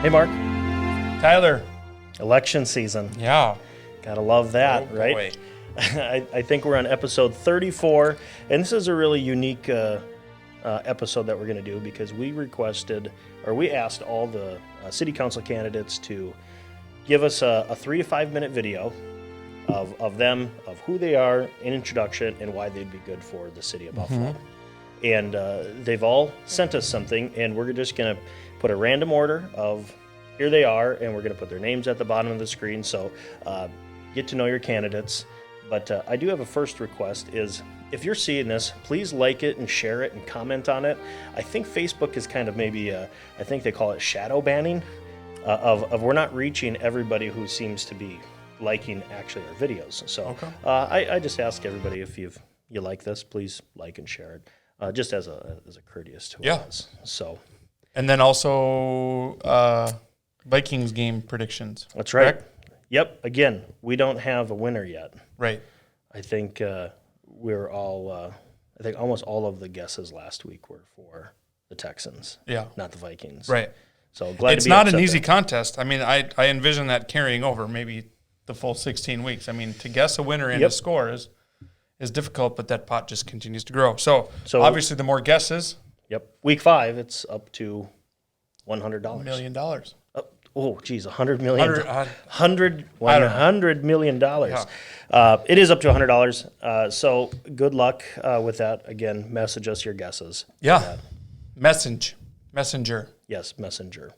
Hey, Mark. Tyler. Election season. Yeah. Gotta love that, right? I think we're on episode 34, and this is a really unique episode that we're going to do because we asked all the city council candidates to give us a 3 to 5 minute video of them, of who they are, an introduction, and why they'd be good for the city of Buffalo. And they've all sent us something, and we're just going to put a random order of here they are, and we're going to put their names at the bottom of the screen. So get to know your candidates. But I do have a first request is if you're seeing this, please like it and share it and comment on it. I think Facebook is kind of maybe, I think they call it shadow banning, of we're not reaching everybody who seems to be liking actually our videos. So I just ask everybody if you like this, please like and share it. Just as a courteous to us. So, and then also Vikings game predictions. That's right. Correct? Yep. Again, we don't have a winner yet. Right. I think we're all. I think almost all of the guesses last week were for the Texans. Yeah. Not the Vikings. Right. So glad it's to be not an easy there. contest. I mean, I envision that carrying over maybe the full 16 weeks. I mean, to guess a winner and a score is difficult, but that pot just continues to grow. So obviously, the more guesses. Yep. Week 5, it's up to $100. $1 million. Oh, geez, $100 million. $100 million. Yeah. It is up to $100. So good luck with that. Again, message us your guesses. Yeah. Messenger. Yes, messenger.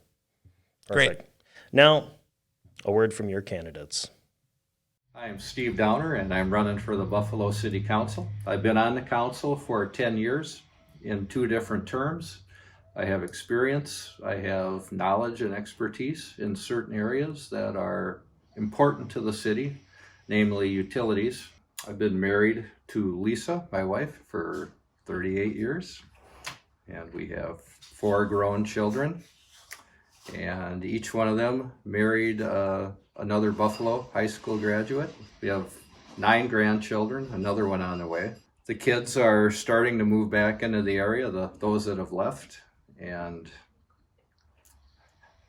Perfect. Great. Now, a word from your candidates. I'm Steve Downer, and I'm running for the Buffalo City Council. I've been on the council for 10 years in 2 different terms. I have experience, I have knowledge and expertise in certain areas that are important to the city, namely utilities. I've been married to Lisa, my wife, for 38 years, and we have 4 grown children, and each one of them married another Buffalo high school graduate. We have 9 grandchildren, another one on the way. The kids are starting to move back into the area, those that have left, and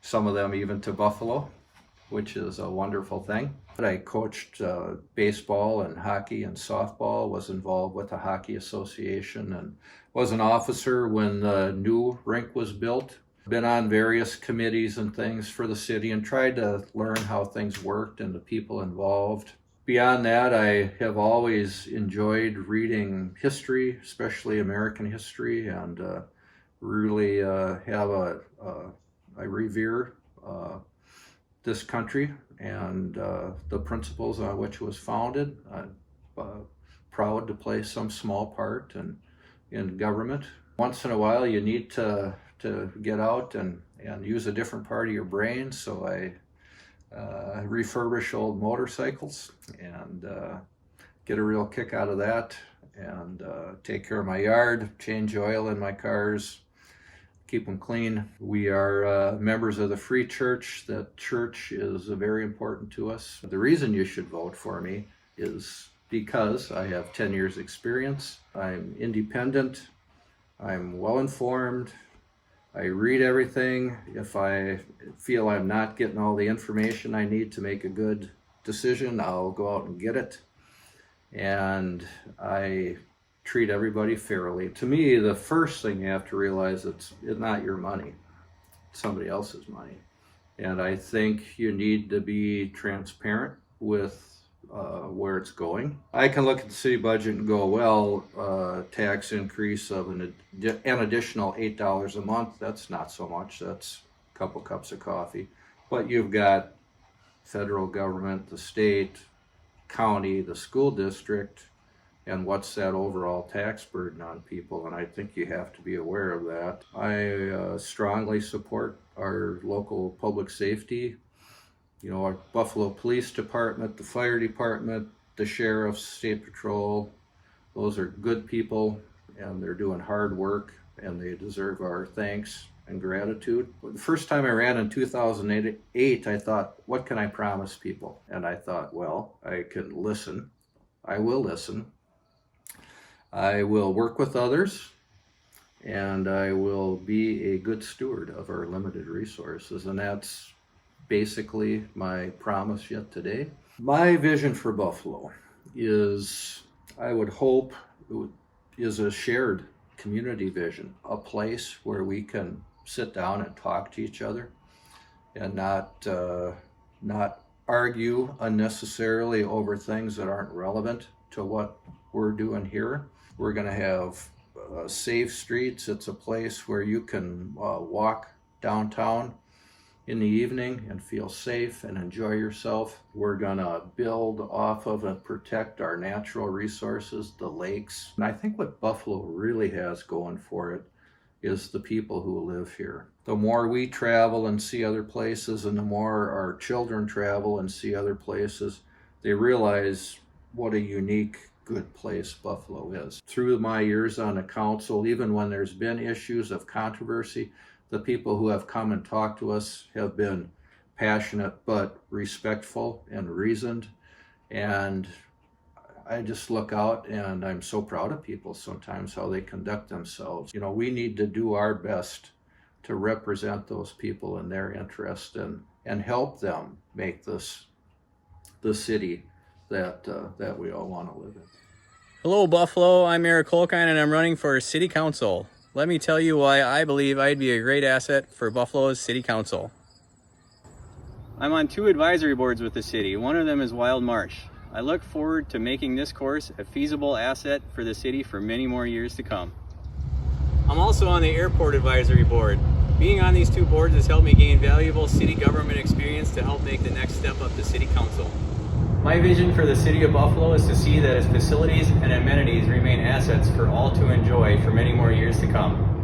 some of them even to Buffalo, which is a wonderful thing. But I coached baseball and hockey and softball, was involved with the Hockey Association, and was an officer when the new rink was built. Been on various committees and things for the city and tried to learn how things worked and the people involved. Beyond that, I have always enjoyed reading history, especially American history, and really I revere this country and the principles on which it was founded. I'm proud to play some small part in government. Once in a while, you need to get out and use a different part of your brain. So I refurbish old motorcycles and get a real kick out of that, and take care of my yard, change oil in my cars, keep them clean. We are members of the Free Church. That church is very important to us. The reason you should vote for me is because I have 10 years experience. I'm independent. I'm well informed. I read everything. If I feel I'm not getting all the information I need to make a good decision, I'll go out and get it. And I treat everybody fairly. To me, the first thing you have to realize it's not your money, it's somebody else's money. And I think you need to be transparent with where it's going. I can look at the city budget and go, well, tax increase of an additional $8 a month, that's not so much, that's a couple cups of coffee. But you've got federal government, the state, county, the school district, and what's that overall tax burden on people, and I think you have to be aware of that. I strongly support our local public safety. You know, our Buffalo Police Department, the Fire Department, the Sheriff's, State Patrol, those are good people, and they're doing hard work, and they deserve our thanks and gratitude. The first time I ran in 2008, I thought, what can I promise people? And I thought, well, I can listen. I will listen. I will work with others. and I will be a good steward of our limited resources. And that's basically my promise yet today. My vision for Buffalo is, I would hope, is a shared community vision, a place where we can sit down and talk to each other and not argue unnecessarily over things that aren't relevant to what we're doing here. We're going to have safe streets. It's a place where you can walk downtown in the evening and feel safe and enjoy yourself. We're gonna build off of and protect our natural resources, the lakes. And I think what Buffalo really has going for it is the people who live here. The more we travel and see other places, and the more our children travel and see other places, they realize what a unique, good place Buffalo is. Through my years on the council, even when there's been issues of controversy, the people who have come and talked to us have been passionate but respectful and reasoned. And I just look out and I'm so proud of people sometimes how they conduct themselves. You know, we need to do our best to represent those people in their interest and help them make this the city that we all want to live in. Hello, Buffalo. I'm Eric Holcoin, and I'm running for City Council. Let me tell you why I believe I'd be a great asset for Buffalo's City Council. I'm on 2 advisory boards with the city. One of them is Wild Marsh. I look forward to making this course a feasible asset for the city for many more years to come. I'm also on the Airport Advisory Board. Being on these 2 boards has helped me gain valuable city government experience to help make the next step up to City Council. My vision for the city of Buffalo is to see that its facilities and amenities remain assets for all to enjoy for many more years to come.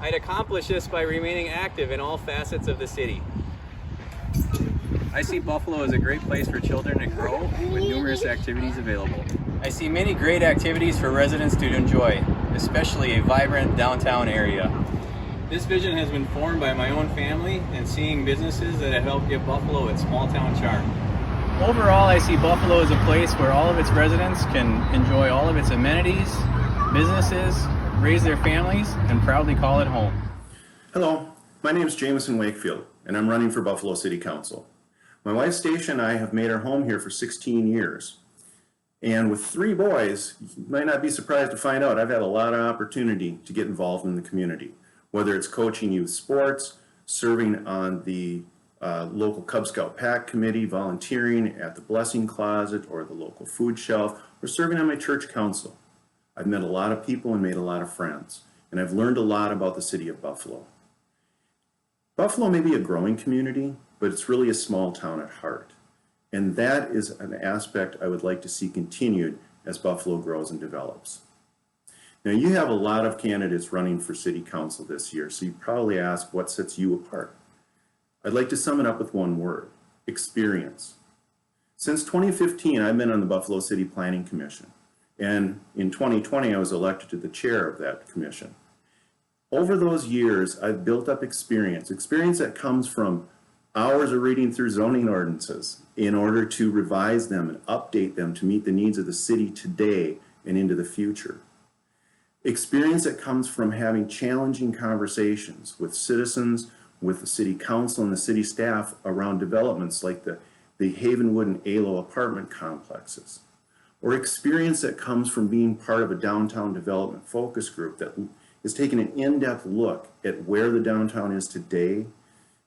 I'd accomplish this by remaining active in all facets of the city. I see Buffalo as a great place for children to grow with numerous activities available. I see many great activities for residents to enjoy, especially a vibrant downtown area. This vision has been formed by my own family and seeing businesses that have helped give Buffalo its small town charm. Overall, I see Buffalo as a place where all of its residents can enjoy all of its amenities, businesses, raise their families, and proudly call it home. Hello, my name is Jamison Wakefield, and I'm running for Buffalo City Council. My wife Stacia and I have made our home here for 16 years. And with 3 boys, you might not be surprised to find out I've had a lot of opportunity to get involved in the community. Whether it's coaching youth sports, serving on the local Cub Scout Pack Committee, volunteering at the Blessing Closet or the local food shelf, or serving on my church council. I've met a lot of people and made a lot of friends, and I've learned a lot about the city of Buffalo. Buffalo may be a growing community, but it's really a small town at heart. And that is an aspect I would like to see continued as Buffalo grows and develops. Now, you have a lot of candidates running for city council this year, so you probably ask what sets you apart. I'd like to sum it up with one word: experience. Since 2015, I've been on the Buffalo City Planning Commission, and in 2020, I was elected to the chair of that commission. Over those years, I've built up experience that comes from hours of reading through zoning ordinances in order to revise them and update them to meet the needs of the city today and into the future. Experience that comes from having challenging conversations with citizens, with the city council and the city staff around developments like the Havenwood and Alo apartment complexes. Or experience that comes from being part of a downtown development focus group that is taking an in-depth look at where the downtown is today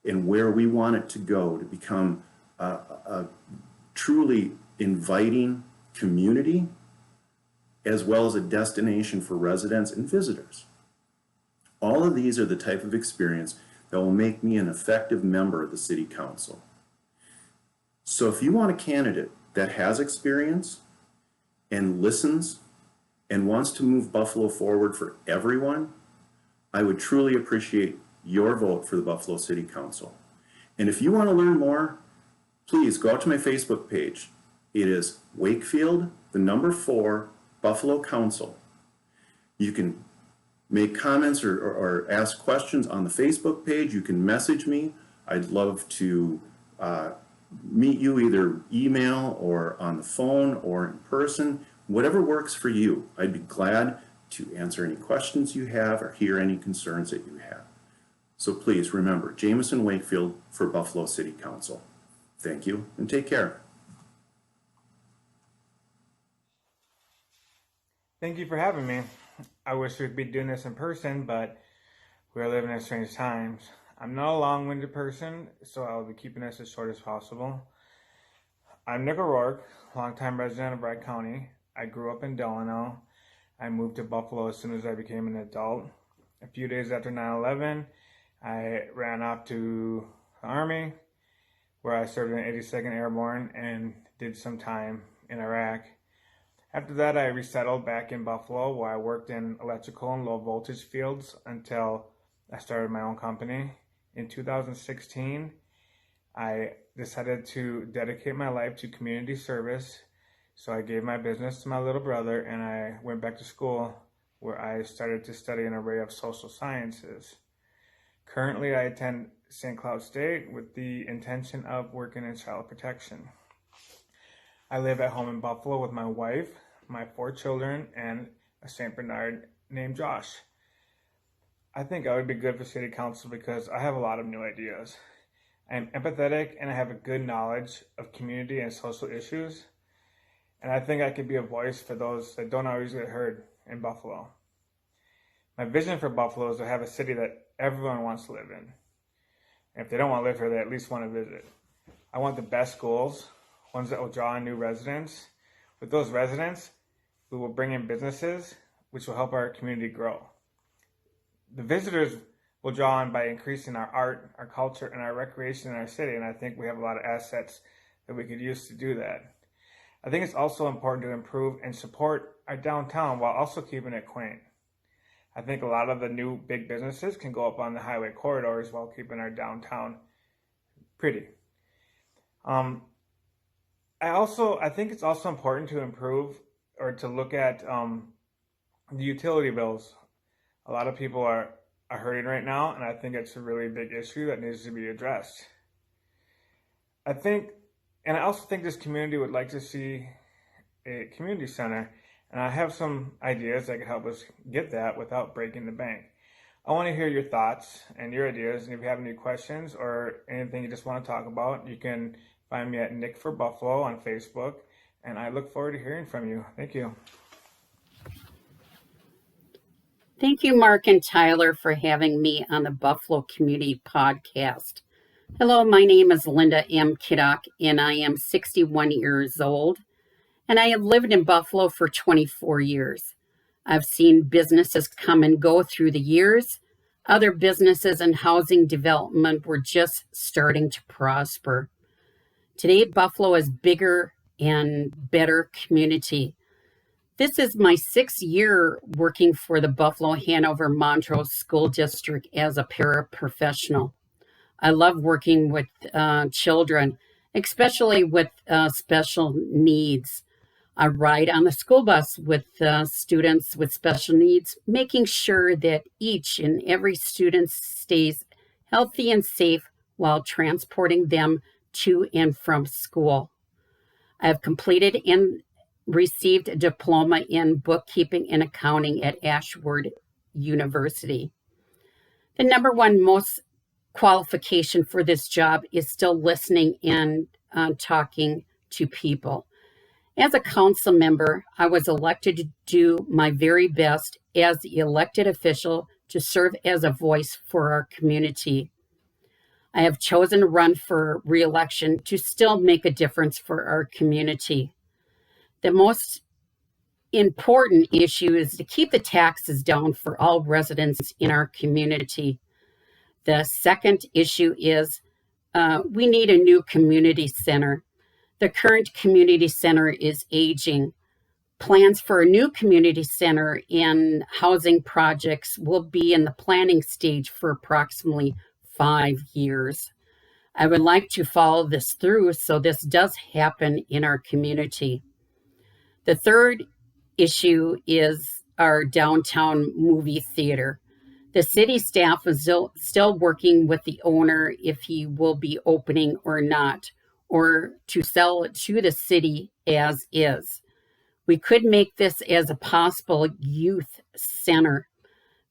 and where we want it to go to become a truly inviting community, as well as a destination for residents and visitors. All of these are the type of experience that will make me an effective member of the City Council. So if you want a candidate that has experience and listens and wants to move Buffalo forward for everyone, I would truly appreciate your vote for the Buffalo City Council. And if you want to learn more, please go out to my Facebook page. It is Wakefield, 4, Buffalo Council. You can make comments or ask questions on the Facebook page. You can message me. I'd love to meet you either email or on the phone or in person, whatever works for you. I'd be glad to answer any questions you have or hear any concerns that you have. So please remember, Jamison Wakefield for Buffalo City Council. Thank you and take care. Thank you for having me. I wish we'd be doing this in person, but we're living in strange times. I'm not a long-winded person, so I'll be keeping this as short as possible. I'm Nick ORourke, longtime resident of Wright County. I grew up in Delano. I moved to Buffalo as soon as I became an adult. A few days after 9/11, I ran off to the Army, where I served in 82nd Airborne and did some time in Iraq. After that, I resettled back in Buffalo, where I worked in electrical and low voltage fields until I started my own company. In 2016, I decided to dedicate my life to community service. So I gave my business to my little brother and I went back to school, where I started to study an array of social sciences. Currently, I attend St. Cloud State with the intention of working in child protection. I live at home in Buffalo with my wife, my 4 children, and a St. Bernard named Josh. I think I would be good for city council because I have a lot of new ideas. I am empathetic and I have a good knowledge of community and social issues. And I think I could be a voice for those that don't always get heard in Buffalo. My vision for Buffalo is to have a city that everyone wants to live in. And if they don't want to live here, they at least want to visit. I want the best schools, ones that will draw in new residents. With those residents, we will bring in businesses, which will help our community grow. The visitors will draw on by increasing our art, our culture, and our recreation in our city, and I think we have a lot of assets that we could use to do that. I think it's also important to improve and support our downtown while also keeping it quaint. I think a lot of the new big businesses can go up on the highway corridors while keeping our downtown pretty. I think it's also important to improve or to look at the utility bills. A lot of people are hurting right now, and I think it's a really big issue that needs to be addressed. I also think this community would like to see a community center, and I have some ideas that could help us get that without breaking the bank. I want to hear your thoughts and your ideas, and if you have any questions or anything you just want to talk about, you can find me at Nick for Buffalo on Facebook, and I look forward to hearing from you. Thank you. Thank you, Mark and Tyler, for having me on the Buffalo Community Podcast. Hello, my name is Linda M. Kiddock, and I am 61 years old, and I have lived in Buffalo for 24 years. I've seen businesses come and go through the years. Other businesses and housing development were just starting to prosper. Today, Buffalo is bigger and better community. This is my 6th year working for the Buffalo-Hanover-Montrose School District as a paraprofessional. I love working with children, especially with special needs. I ride on the school bus with students with special needs, making sure that each and every student stays healthy and safe while transporting them to and from school. I have completed and received a diploma in bookkeeping and accounting at Ashford University. The number one most qualification for this job is still listening and talking to people. As a council member, I was elected to do my very best as the elected official to serve as a voice for our community. I have chosen to run for re-election to still make a difference for our community. The most important issue is to keep the taxes down for all residents in our community. The second issue is we need a new community center. The current community center is aging. Plans for a new community center and housing projects will be in the planning stage for approximately 5 years. I would like to follow this through so this does happen in our community. The third issue is our downtown movie theater. The city staff is still working with the owner if he will be opening or not, or to sell it to the city as is. We could make this as a possible youth center.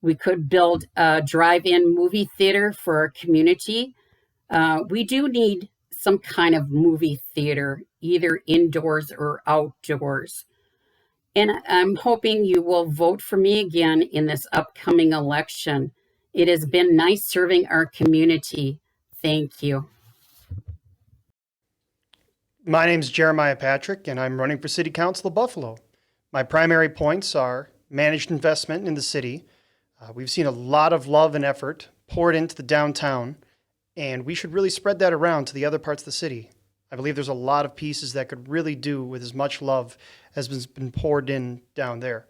We could build a drive-in movie theater for our community. We do need some kind of movie theater, either indoors or outdoors. And I'm hoping you will vote for me again in this upcoming election. It has been nice serving our community. Thank you. My name's Jeremiah Patrick, and I'm running for City Council of Buffalo. My primary points are managed investment in the city. We've seen a lot of love and effort poured into the downtown, and we should really spread that around to the other parts of the city. I believe there's a lot of pieces that could really do with as much love as has been poured in down there.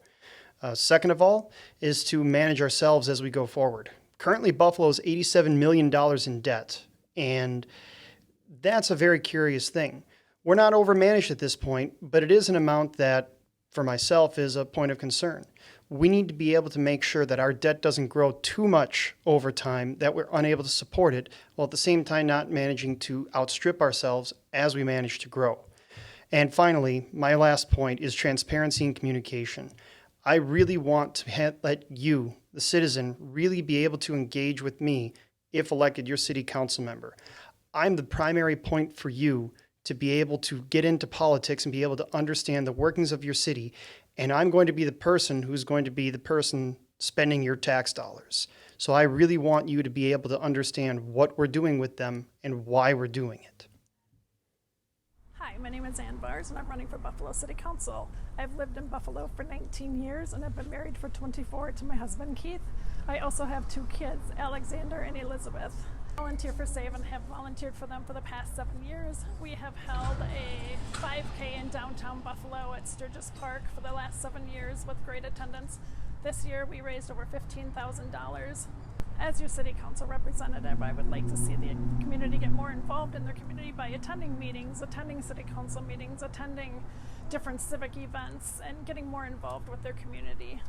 Second of all is to manage ourselves as we go forward. Currently, Buffalo is $87 million in debt, and that's a very curious thing. We're not overmanaged at this point, but it is an amount that, for myself, is a point of concern. We need to be able to make sure that our debt doesn't grow too much over time, that we're unable to support it, while at the same time not managing to outstrip ourselves as we manage to grow. And finally, my last point is transparency and communication. I really want to let you, the citizen, really be able to engage with me if elected your city council member. I'm the primary point for you to be able to get into politics and be able to understand the workings of your city. And I'm going to be the person who's going to be the person spending your tax dollars. So I really want you to be able to understand what we're doing with them and why we're doing it. Hi, my name is Ann Bars, and I'm running for Buffalo City Council. I've lived in Buffalo for 19 years, and I've been married for 24 to my husband, Keith. I also have 2 kids, Alexander and Elizabeth. Volunteer for SAVE and have volunteered for them for the past 7 years. We have held a 5K in downtown Buffalo at Sturgis Park for the last 7 years with great attendance. This year we raised over $15,000. As your city council representative, I would like to see the community get more involved in their community by attending meetings, attending city council meetings, attending different civic events, and getting more involved with their community.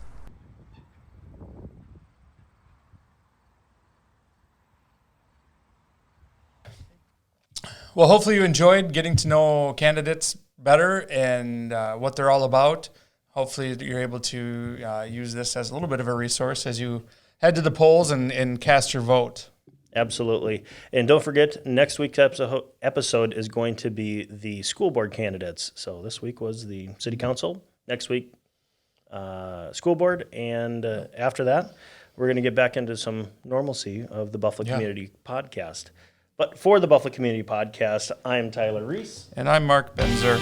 Well, hopefully you enjoyed getting to know candidates better and what they're all about. Hopefully you're able to use this as a little bit of a resource as you head to the polls and cast your vote. Absolutely. And don't forget, next week's episode is going to be the school board candidates. So this week was the city council. Next week, school board. And after that, we're going to get back into some normalcy of the Buffalo Community Podcast. But for the Buffalo Community Podcast, I'm Tyler Reiss. And I'm Mark Benzer.